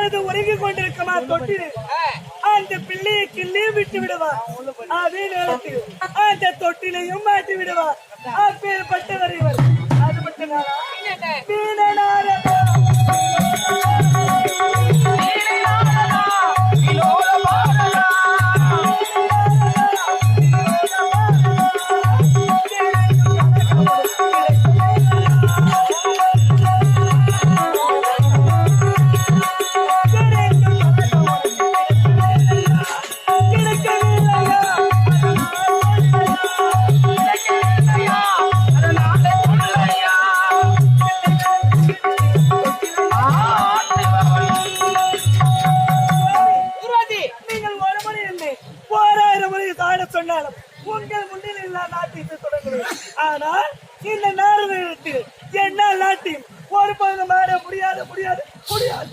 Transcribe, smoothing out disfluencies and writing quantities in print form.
இப்பொழுது உறங்கிக் கொண்டிருக்குமா தொட்டில் அந்த பிள்ளையை கிள்ளி விட்டு விடுவார். அதே நேரத்தில் அந்த தொட்டிலையும் மாட்டி விடுவார். அப்பேற்பட்டவர் இவர். அது மட்டும் சொன்னாலும் உங்கள் முன்னில் எல்லா நாட்டியத்தை தொடங்குவது. ஆனால் இந்த நாடு என்னால் நாட்டியம் ஒரு பகுதி மாற முடியாது முடியாது முடியாது.